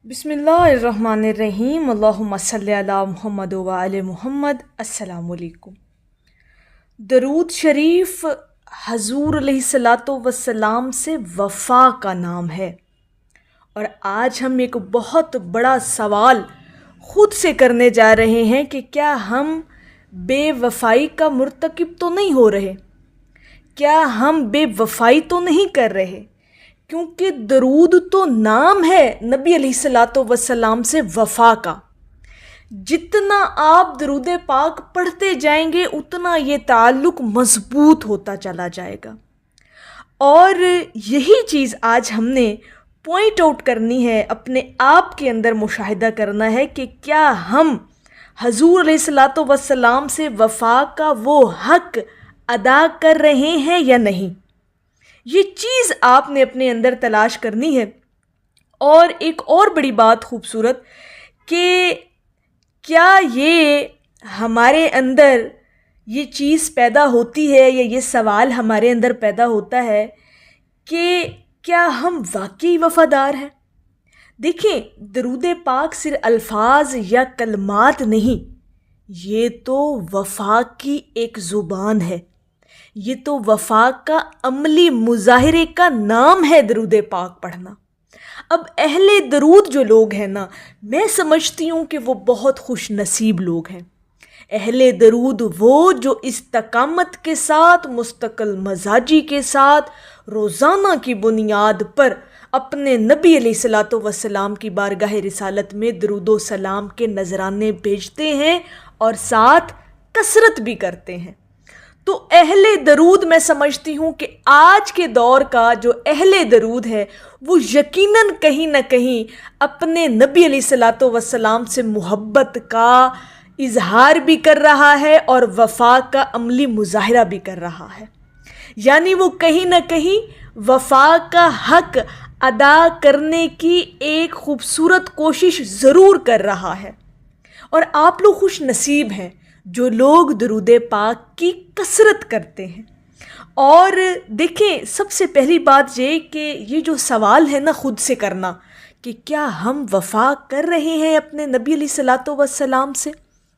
बिस्मिल्लाहिर्रहमानिर्रहीम अल्लाहुम्मा सल्ली अला मुहम्मद व आले मुहम्मद। अस्सलामु अलैकुम। दरूद शरीफ हजूर अलैहिस्सलातो वस्सलाम से वफ़ा का नाम है। और आज हम एक बहुत बड़ा सवाल ख़ुद से करने जा रहे हैं कि क्या हम बेवफ़ाई का मुर्तकिब तो नहीं हो रहे, क्या हम बेवफ़ाई तो नहीं कर रहे, क्योंकि दरूद तो नाम है नबी अलैहिस्सलातो वस्सलाम से वफ़ा का। जितना आप दरूद पाक पढ़ते जाएंगे उतना ये ताल्लुक़ मज़बूत होता चला जाएगा। और यही चीज़ आज हमने पॉइंट आउट करनी है, अपने आप के अंदर मुशाहिदा करना है कि क्या हम हजूर अलैहिस्सलातो वस्सलाम से वफ़ा का वो हक़ अदा कर रहे हैं या नहीं। ये चीज़ आपने अपने अंदर तलाश करनी है। और एक और बड़ी बात खूबसूरत कि क्या ये हमारे अंदर ये चीज़ पैदा होती है या ये सवाल हमारे अंदर पैदा होता है कि क्या हम वाकई वफ़ादार हैं। देखें, दरूद पाक सिर्फ अल्फाज या कलमात नहीं, ये तो वफ़ा की एक ज़ुबान है, ये तो वफ़ा का अमली मुज़ाहिरे का नाम है दरूद पाक पढ़ना। अब अहले दरूद जो लोग हैं ना, मैं समझती हूँ कि वो बहुत खुश नसीब लोग हैं। अहले दरूद वो जो इस्तकामत के साथ, मुस्तकिल मजाजी के साथ, रोज़ाना की बुनियाद पर अपने नबी अलैहिस्सलातो वस्सलाम की बारगाह रिसालत में दरूदो सलाम के नजराने भेजते हैं और साथ कसरत भी करते हैं। तो अहले दरूद मैं समझती हूँ कि आज के दौर का जो अहले दरूद है वो यकीनन कहीं ना कहीं अपने नबी अलैहिस्सलातो वस्सलाम से मोहब्बत का इजहार भी कर रहा है और वफ़ा का अमली मुज़ाहिरा भी कर रहा है। यानी वो कहीं ना कहीं वफ़ा का हक़ अदा करने की एक ख़ूबसूरत कोशिश ज़रूर कर रहा है। और आप लोग खुश नसीब हैं जो लोग दरूद पाक की कसरत करते हैं। और देखें, सबसे पहली बात ये कि ये जो सवाल है ना ख़ुद से करना कि क्या हम वफ़ा कर रहे हैं अपने नबी अलैहिस्सलातो वस्सलाम से,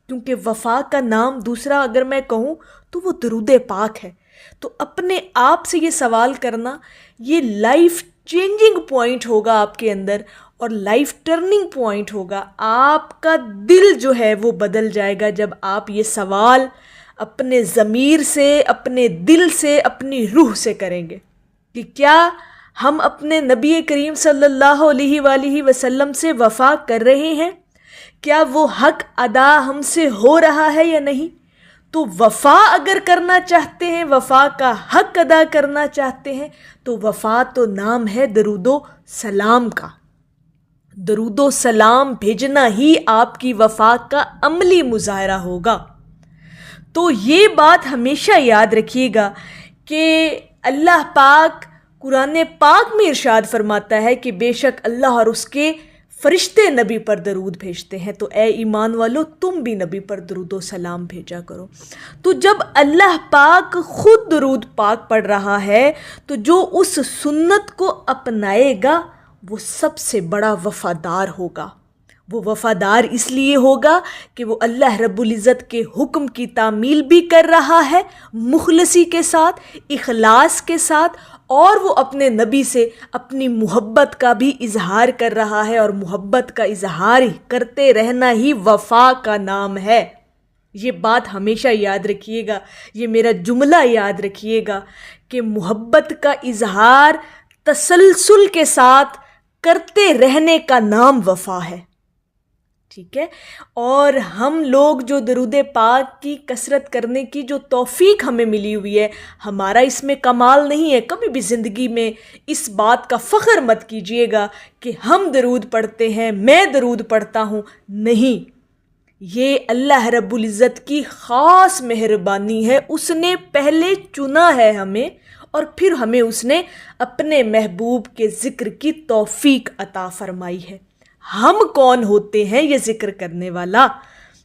क्योंकि वफ़ा का नाम दूसरा अगर मैं कहूँ तो वो दरूद पाक है। तो अपने आप से ये सवाल करना, ये लाइफ चेंजिंग पॉइंट होगा आपके अंदर और लाइफ टर्निंग पॉइंट होगा। आपका दिल जो है वो बदल जाएगा जब आप ये सवाल अपने ज़मीर से, अपने दिल से, अपनी रूह से करेंगे कि क्या हम अपने नबी करीम सल्लल्लाहु अलैहि वसल्लम से वफ़ा कर रहे हैं, क्या वो हक़ अदा हमसे हो रहा है या नहीं। तो वफ़ा अगर करना चाहते हैं, वफ़ा का हक़ अदा करना चाहते हैं, तो वफ़ा तो नाम है दरूदो सलाम का। दरूदो सलाम भेजना ही आपकी वफ़ा का अमली मुज़ाहिरा होगा। तो ये बात हमेशा याद रखिएगा कि अल्लाह पाक कुरान पाक में इरशाद फरमाता है कि बेशक अल्लाह और उसके फ़रिश्ते नबी पर दरूद भेजते हैं, तो ए ईमान वालो तुम भी नबी पर दरूदो सलाम भेजा करो। तो जब अल्लाह पाक ख़ुद दरूद पाक पढ़ रहा है तो जो उस सुन्नत को अपनाएगा वो सबसे बड़ा वफ़ादार होगा। वो वफ़ादार इसलिए होगा कि वो अल्लाह रब्बुल इज़्ज़त के हुक्म की तामील भी कर रहा है मुखलसी के साथ, इखलास के साथ, और वो अपने नबी से अपनी मोहब्बत का भी इजहार कर रहा है। और मोहब्बत का इजहार करते रहना ही वफ़ा का नाम है। ये बात हमेशा याद रखिएगा, ये मेरा जुमला याद रखिएगा कि मोहब्बत का इजहार तसलसल के साथ करते रहने का नाम वफ़ा है। ठीक है। और हम लोग जो दरूद पाक की कसरत करने की जो तौफीक हमें मिली हुई है, हमारा इसमें कमाल नहीं है। कभी भी ज़िंदगी में इस बात का फ़ख्र मत कीजिएगा कि हम दरूद पढ़ते हैं, मैं दरूद पढ़ता हूँ। नहीं, ये अल्लाह रब्बुल इज़्ज़त की ख़ास मेहरबानी है। उसने पहले चुना है हमें और फिर हमें उसने अपने महबूब के ज़िक्र की तौफीक अता फरमाई है। हम कौन होते हैं ये ज़िक्र करने वाला,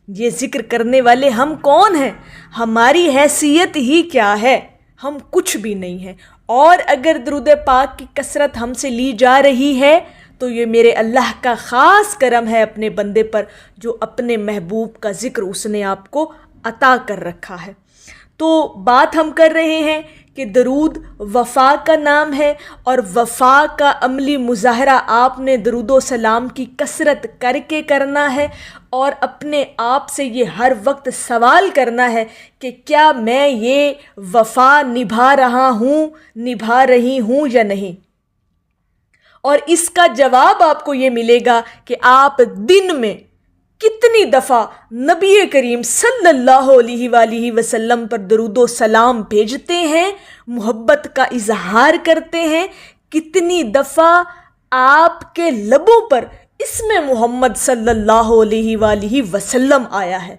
ये ज़िक्र करने वाले हम कौन हैं, हमारी हैसियत ही क्या है, हम कुछ भी नहीं हैं। और अगर दरूद पाक की कसरत हमसे ली जा रही है तो تو یہ میرے اللہ کا خاص کرم ہے اپنے بندے پر جو اپنے محبوب کا ذکر اس نے آپ کو عطا کر رکھا ہے۔ تو بات ہم کر رہے ہیں کہ درود وفا کا نام ہے، اور وفا کا عملی مظاہرہ آپ نے درود و سلام کی کثرت کر کے کرنا ہے، اور اپنے آپ سے یہ ہر وقت سوال کرنا ہے کہ کیا میں یہ وفا نبھا رہا ہوں، نبھا رہی ہوں یا نہیں۔ اور اس کا جواب آپ کو یہ ملے گا کہ آپ دن میں کتنی دفعہ نبی کریم صلی اللہ علیہ وآلہ وسلم پر درود و سلام بھیجتے ہیں، محبت کا اظہار کرتے ہیں، کتنی دفعہ آپ کے لبوں پر اسم محمد صلی اللہ علیہ وآلہ وسلم آیا ہے۔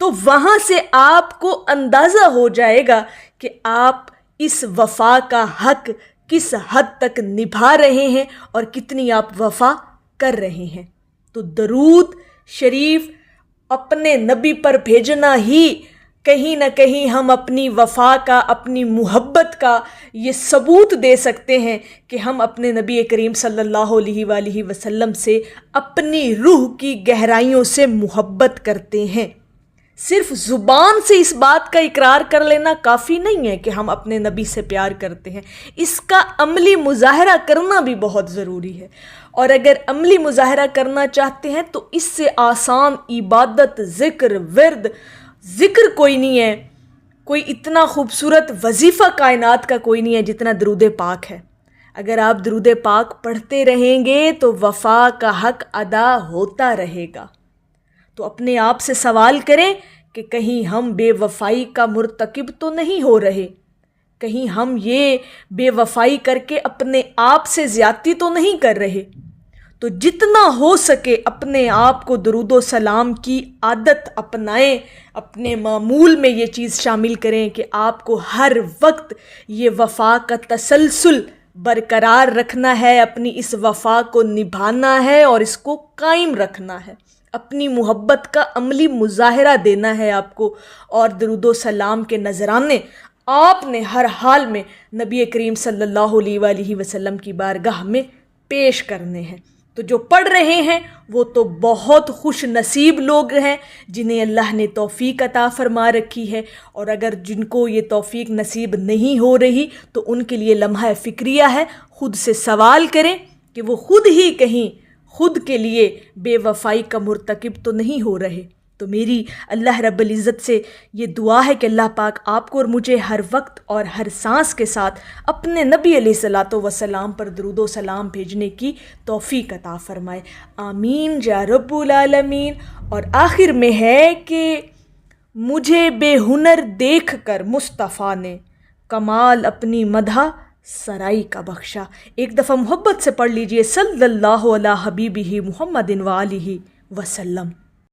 تو وہاں سے آپ کو اندازہ ہو جائے گا کہ آپ اس وفا کا حق کس حد تک نبھا رہے ہیں اور کتنی آپ وفا کر رہے ہیں۔ تو درود شریف اپنے نبی پر بھیجنا ہی کہیں نہ کہیں ہم اپنی وفا کا، اپنی محبت کا یہ ثبوت دے سکتے ہیں کہ ہم اپنے نبی کریم صلی اللہ علیہ وآلہ وسلم سے اپنی روح کی گہرائیوں سے محبت کرتے ہیں۔ صرف زبان سے اس بات کا اقرار کر لینا کافی نہیں ہے کہ ہم اپنے نبی سے پیار کرتے ہیں، اس کا عملی مظاہرہ کرنا بھی بہت ضروری ہے۔ اور اگر عملی مظاہرہ کرنا چاہتے ہیں تو اس سے آسان عبادت، ذکر، ورد، ذکر کوئی نہیں ہے، کوئی اتنا خوبصورت وظیفہ کائنات کا کوئی نہیں ہے جتنا درود پاک ہے۔ اگر آپ درود پاک پڑھتے رہیں گے تو وفا کا حق ادا ہوتا رہے گا۔ تو اپنے آپ سے سوال کریں کہ کہیں ہم بے وفائی کا مرتکب تو نہیں ہو رہے، کہیں ہم یہ بے وفائی کر کے اپنے آپ سے زیادتی تو نہیں کر رہے۔ تو جتنا ہو سکے اپنے آپ کو درود و سلام کی عادت اپنائیں، اپنے معمول میں یہ چیز شامل کریں کہ آپ کو ہر وقت یہ وفا کا تسلسل برقرار رکھنا ہے، اپنی اس وفا کو نبھانا ہے اور اس کو قائم رکھنا ہے، اپنی محبت کا عملی مظاہرہ دینا ہے آپ کو، اور درود و سلام کے نذرانے آپ نے ہر حال میں نبی کریم صلی اللہ علیہ وآلہ وسلم کی بارگاہ میں پیش کرنے ہیں۔ تو جو پڑھ رہے ہیں وہ تو بہت خوش نصیب لوگ ہیں جنہیں اللہ نے توفیق عطا فرما رکھی ہے، اور اگر جن کو یہ توفیق نصیب نہیں ہو رہی تو ان کے لیے لمحہ فکریہ ہے، خود سے سوال کریں کہ وہ خود ہی کہیں خود کے لیے بے وفائی کا مرتکب تو نہیں ہو رہے۔ تو میری اللہ رب العزت سے یہ دعا ہے کہ اللہ پاک آپ کو اور مجھے ہر وقت اور ہر سانس کے ساتھ اپنے نبی علیہ الصلوۃ والسلام پر درود و سلام بھیجنے کی توفیق عطا فرمائے، آمین یا رب العالمین۔ اور آخر میں ہے کہ مجھے بے ہنر دیکھ کر مصطفیٰ نے کمال اپنی مدح سرائی کا بخشا۔ ایک دفعہ محبت سے پڑھ لیجئے، صلی اللہ علیہ حبیبہ محمد وآلہ وسلم۔